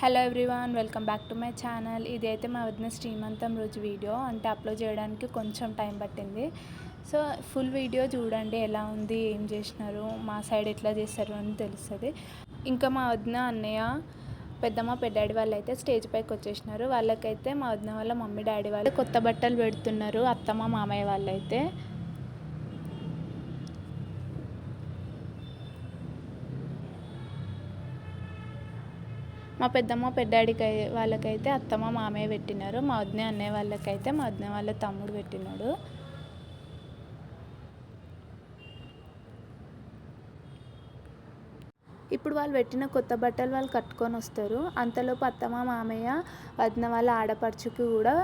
Hello everyone, welcome back to my channel. ఇది అయితే మా వదిన శ్రీమంతం రోజు వీడియో అంటే అప్లోడ్ చేయడానికి కొంచెం టైం పట్టింది. సో ఫుల్ వీడియో చూడండి, ఎలా ఉంది, ఏం చేసినారు, మా సైడ్ ఎట్లా చేస్తారు అని తెలుస్తుంది. ఇంకా మా వదిన అన్నయ్య పెద్దమ్మ పెద్దాడి వాళ్ళు అయితే స్టేజ్ పైకి వచ్చేసినారు. వాళ్ళకైతే మా వదిన వాళ్ళ మమ్మీ డాడీ వాళ్ళు కొత్త బట్టలు పెడుతున్నారు. అత్తమ్మ మామయ్య వాళ్ళు అయితే మా పెద్దమ్మ పెద్దాడికి వాళ్ళకైతే అత్తమ్మ మామయ్య పెట్టినారు. మా వదిన అన్నయ్య వాళ్ళకైతే మా వదిన వాళ్ళ తమ్ముడు పెట్టినాడు. ఇప్పుడు వాళ్ళు పెట్టిన కొత్త బట్టలు వాళ్ళు కట్టుకొని వస్తారు. అంతలోపు అత్తమ్మ మామయ్య వదిన వాళ్ళ ఆడపడుచుకి కూడా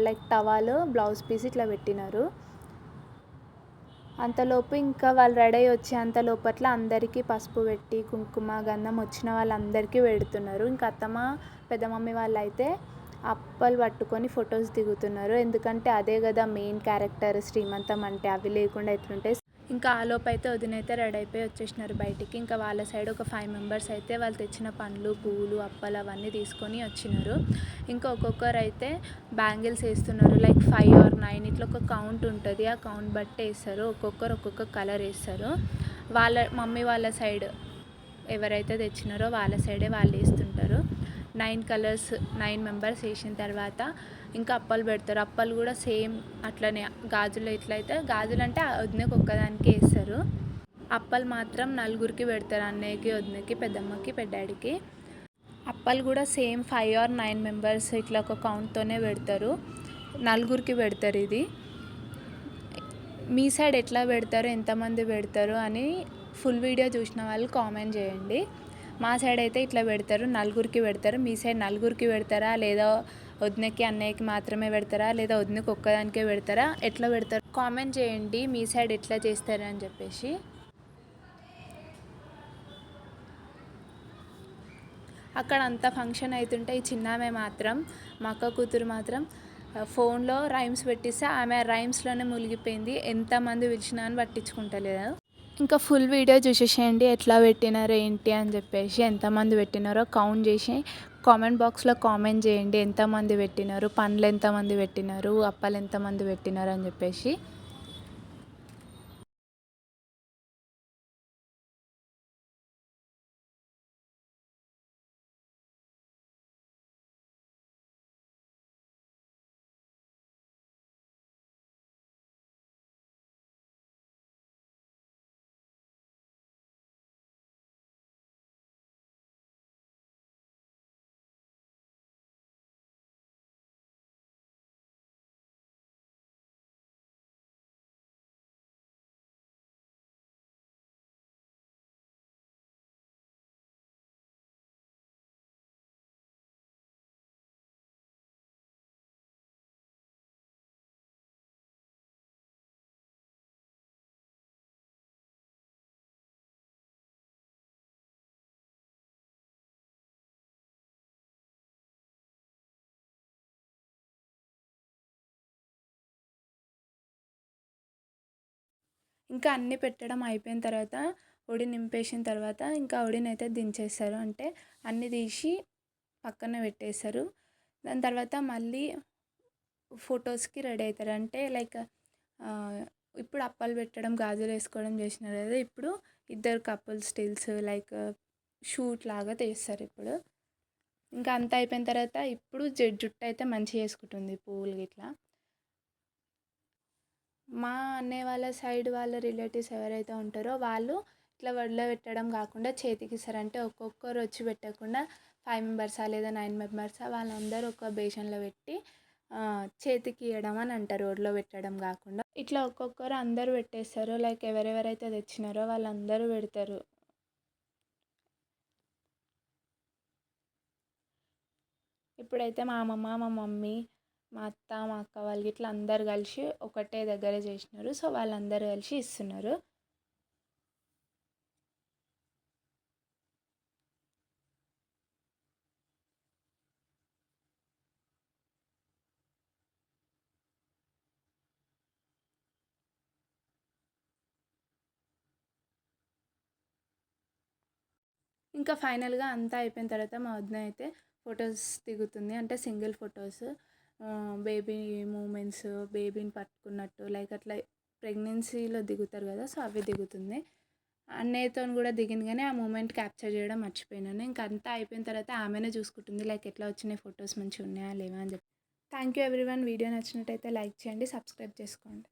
లైక్ టవాలు బ్లౌజ్ పీస్ ఇట్లా పెట్టినారు. అంతలోపు ఇంకా వాళ్ళు రెడీ అయ్యి వచ్చే అంతలోపట్ల అందరికీ పసుపు పెట్టి కుంకుమ గంధం వచ్చిన వాళ్ళందరికీ పెడుతున్నారు. ఇంకా అత్తమ్మ పెద్ద మమ్మీ వాళ్ళు అయితే అప్పలు పట్టుకొని ఫొటోస్ దిగుతున్నారు. ఎందుకంటే అదే కదా మెయిన్ క్యారెక్టర్ శ్రీమంతం అంటే, అవి లేకుండా ఎట్లుంటే. ఇంకా ఆలోపు అయితే వదిన అయితే రెడీ అయిపోయి వచ్చేసినారు బయటికి. ఇంకా వాళ్ళ సైడ్ ఒక 5 మెంబర్స్ అయితే వాళ్ళు తెచ్చిన పండ్లు పువ్వులు అప్పలు అవన్నీ తీసుకొని వచ్చినారు. ఇంకా ఒక్కొక్కరు అయితే బ్యాంగిల్స్ వేస్తున్నారు. లైక్ 5 or 9 ఇట్లా ఒక కౌంట్ ఉంటుంది. ఆ కౌంట్ బట్టి వేస్తారు. ఒక్కొక్కరు ఒక్కొక్క కలర్ వేస్తారు. వాళ్ళ మమ్మీ వాళ్ళ సైడ్ ఎవరైతే తెచ్చినారో వాళ్ళ సైడే వాళ్ళు వేస్తుంటారు. 9 కలర్స్ 9 మెంబర్స్ వేసిన తర్వాత ఇంకా అప్పలు పెడతారు. అప్పలు కూడా సేమ్ అట్లనే గాజులు ఎట్లయితే గాజులు అంటే వదినకి ఒక్కదానికి వేస్తారు. అప్పలు మాత్రం నలుగురికి పెడతారు. అన్నయ్యకి, వదినకి, పెద్దమ్మకి, పెద్దాడికి. అప్పలు కూడా సేమ్ 5 or 9 మెంబర్స్ ఇట్లా ఒక కౌంట్తోనే పెడతారు. నలుగురికి పెడతారు. ఇది మీ సైడ్ ఎట్లా పెడతారు, ఎంతమంది పెడతారు అని ఫుల్ వీడియో చూసిన వాళ్ళు కామెంట్ చేయండి. మా సైడ్ అయితే ఇట్లా పెడతారు, నలుగురికి పెడతారు. మీ సైడ్ నలుగురికి పెడతారా, లేదా వదినకి అన్నయ్యకి మాత్రమే పెడతారా, లేదా వదినకి ఒక్కదానికే పెడతారా, ఎట్లా పెడతారు కామెంట్ చేయండి. మీ సైడ్ ఎట్లా చేస్తారు అని చెప్పేసి. అక్కడ అంత ఫంక్షన్ అవుతుంటే ఈ చిన్నామె మాత్రం, మా అక్క కూతురు మాత్రం ఫోన్లో రైమ్స్ పెట్టిస్తే ఆమె రైమ్స్లోనే మునిగిపోయింది. ఎంతమంది పిలిచినా అని పట్టించుకుంటలేదు. ఇంకా ఫుల్ వీడియో చూసేసేయండి ఎట్లా పెట్టినారో ఏంటి అని చెప్పేసి. ఎంతమంది పెట్టినారో కౌంట్ చేసి కామెంట్ బాక్స్లో కామెంట్ చేయండి. ఎంతమంది పెట్టినారు, పండ్లు ఎంతమంది పెట్టినారు, అప్పలు ఎంతమంది పెట్టినారు అని చెప్పేసి. ఇంకా అన్నీ పెట్టడం అయిపోయిన తర్వాత ఒడి నింపేసిన తర్వాత ఇంకా ఒడిని అయితే దించేస్తారు. అంటే అన్నీ తీసి పక్కన పెట్టేస్తారు. దాని తర్వాత మళ్ళీ ఫొటోస్కి రెడీ అవుతారు. అంటే లైక్ ఇప్పుడు అప్పాలు పెట్టడం, గాజులు వేసుకోవడం చేసినారు కదా, ఇప్పుడు ఇద్దరు కపుల్ స్టిల్స్ లైక్ షూట్ లాగా తీస్తారు ఇప్పుడు. ఇంకా అంతా అయిపోయిన తర్వాత ఇప్పుడు జుట్టు అయితే మంచిగా వేసుకుంటుంది పువ్వులు గిట్లా. మా అన్నయ్య వాళ్ళ సైడ్ వాళ్ళ రిలేటివ్స్ ఎవరైతే ఉంటారో వాళ్ళు ఇట్లా వడిలో పెట్టడం కాకుండా చేతికి ఇస్తారు. అంటే ఒక్కొక్కరు వచ్చి పెట్టకుండా 5 మెంబర్సా లేదా 9 మెంబర్సా వాళ్ళందరూ ఒక బేషన్లో పెట్టి చేతికి ఇవ్వడం అని అంటారు. ఒడిలో పెట్టడం కాకుండా ఇట్లా ఒక్కొక్కరు అందరూ పెట్టేస్తారు. లైక్ ఎవరెవరైతే తెచ్చినారో వాళ్ళందరూ పెడతారు. ఇప్పుడైతే మా అమ్మమ్మ, మా మమ్మీ, మా అత్త, మా అక్క వాళ్ళు ఇట్లా అందరు కలిసి ఒకటే దగ్గర చేసినారు. సో వాళ్ళందరూ కలిసి ఇస్తున్నారు. ఇంకా ఫైనల్గా అంతా అయిపోయిన తర్వాత మా వదిన అయితే ఫొటోస్ దిగుతుంది, అంటే సింగిల్ ఫొటోస్, బేబీ మూమెంట్స్, బేబీని పట్టుకున్నట్టు లైక్ అట్లా ప్రెగ్నెన్సీలో దిగుతారు కదా, సో అవి దిగుతుంది. అన్నయ్యతో కూడా దిగింది కానీ ఆ మూమెంట్ క్యాప్చర్ చేయడం మర్చిపోయినాను. ఇంకా అంతా అయిపోయిన తర్వాత ఆమెనే చూసుకుంటుంది లైక్ ఎట్లా వచ్చినాయి ఫొటోస్, మంచిగా ఉన్నాయా లేవా అని చెప్పి. Thank you everyone. వీడియో నచ్చినట్టయితే లైక్ చేయండి, సబ్స్క్రైబ్ చేసుకోండి.